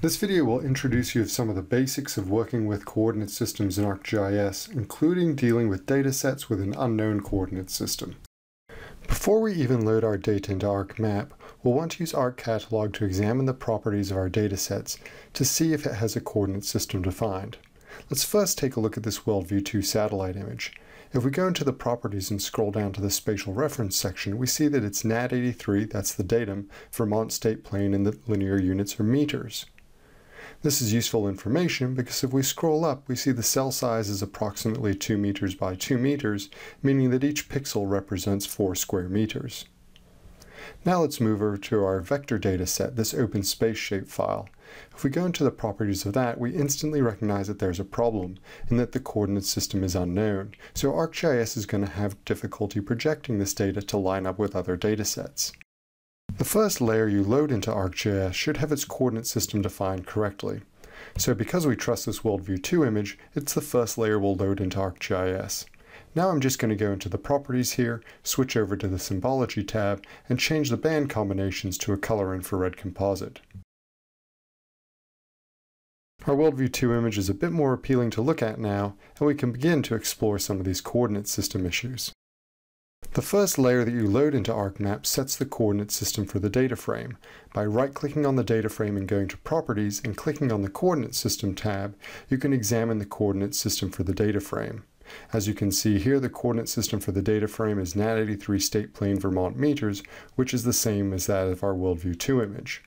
This video will introduce you to some of the basics of working with coordinate systems in ArcGIS, including dealing with datasets with an unknown coordinate system. Before we even load our data into ArcMap, we'll want to use ArcCatalog to examine the properties of our datasets to see if it has a coordinate system defined. Let's first take a look at this WorldView 2 satellite image. If we go into the properties and scroll down to the spatial reference section, we see that it's NAD83, that's the datum, Vermont state plane, and the linear units are meters. This is useful information because if we scroll up, we see the cell size is approximately 2 meters by 2 meters, meaning that each pixel represents 4 square meters. Now let's move over to our vector data set, this open space shape file. If we go into the properties of that, we instantly recognize that there's a problem and that the coordinate system is unknown. So ArcGIS is going to have difficulty projecting this data to line up with other data sets. The first layer you load into ArcGIS should have its coordinate system defined correctly. So because we trust this WorldView 2 image, it's the first layer we'll load into ArcGIS. Now I'm just going to go into the properties here, switch over to the symbology tab, and change the band combinations to a color infrared composite. Our WorldView 2 image is a bit more appealing to look at now, and we can begin to explore some of these coordinate system issues. The first layer that you load into ArcMap sets the coordinate system for the data frame. By right-clicking on the data frame and going to Properties and clicking on the Coordinate System tab, you can examine the coordinate system for the data frame. As you can see here, the coordinate system for the data frame is NAD83 state plane Vermont meters, which is the same as that of our WorldView 2 image.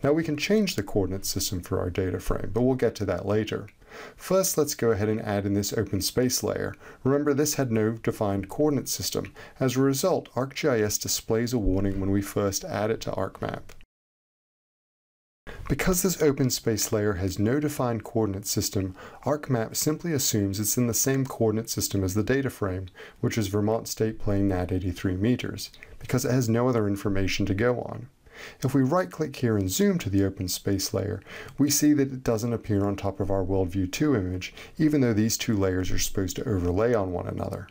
Now we can change the coordinate system for our data frame, but we'll get to that later. First, let's go ahead and add in this open space layer. Remember, this had no defined coordinate system. As a result, ArcGIS displays a warning when we first add it to ArcMap. Because this open space layer has no defined coordinate system, ArcMap simply assumes it's in the same coordinate system as the data frame, which is Vermont state plane NAD83 meters, because it has no other information to go on. If we right-click here and zoom to the open space layer, we see that it doesn't appear on top of our WorldView 2 image, even though these two layers are supposed to overlay on one another.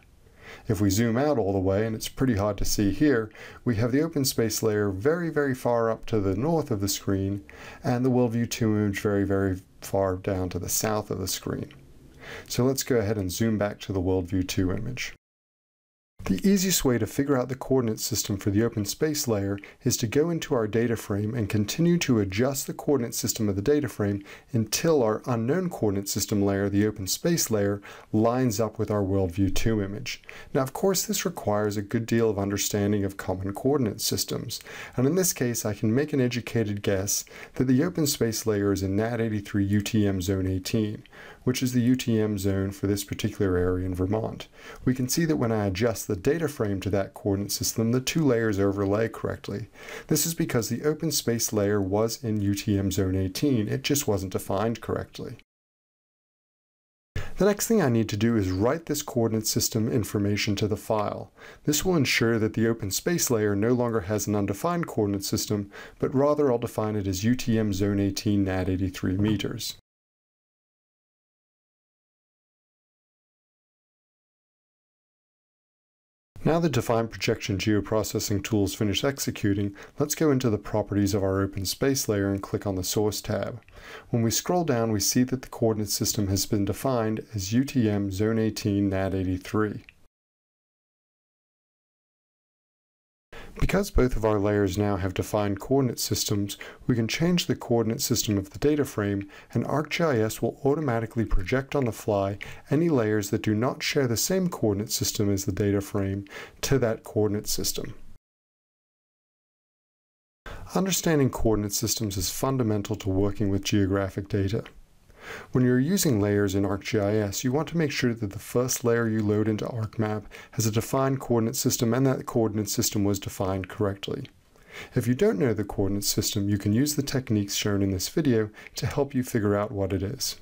If we zoom out all the way, and it's pretty hard to see here, we have the open space layer very far up to the north of the screen, and the WorldView 2 image very far down to the south of the screen. So let's go ahead and zoom back to the WorldView 2 image. The easiest way to figure out the coordinate system for the open space layer is to go into our data frame and continue to adjust the coordinate system of the data frame until our unknown coordinate system layer, the open space layer, lines up with our WorldView 2 image. Now, of course, this requires a good deal of understanding of common coordinate systems, and in this case, I can make an educated guess that the open space layer is in NAD83 UTM Zone 18, which is the UTM zone for this particular area in Vermont. We can see that when I adjust the data frame to that coordinate system, the two layers overlay correctly. This is because the open space layer was in UTM Zone 18, it just wasn't defined correctly. The next thing I need to do is write this coordinate system information to the file. This will ensure that the open space layer no longer has an undefined coordinate system, but rather I'll define it as UTM Zone 18 NAD83 meters. Now the Define Projection Geoprocessing tool is finished executing, let's go into the properties of our open space layer and click on the Source tab. When we scroll down, we see that the coordinate system has been defined as UTM Zone 18 NAD83. Because both of our layers now have defined coordinate systems, we can change the coordinate system of the data frame, and ArcGIS will automatically project on the fly any layers that do not share the same coordinate system as the data frame to that coordinate system. Understanding coordinate systems is fundamental to working with geographic data. When you're using layers in ArcGIS, you want to make sure that the first layer you load into ArcMap has a defined coordinate system and that the coordinate system was defined correctly. If you don't know the coordinate system, you can use the techniques shown in this video to help you figure out what it is.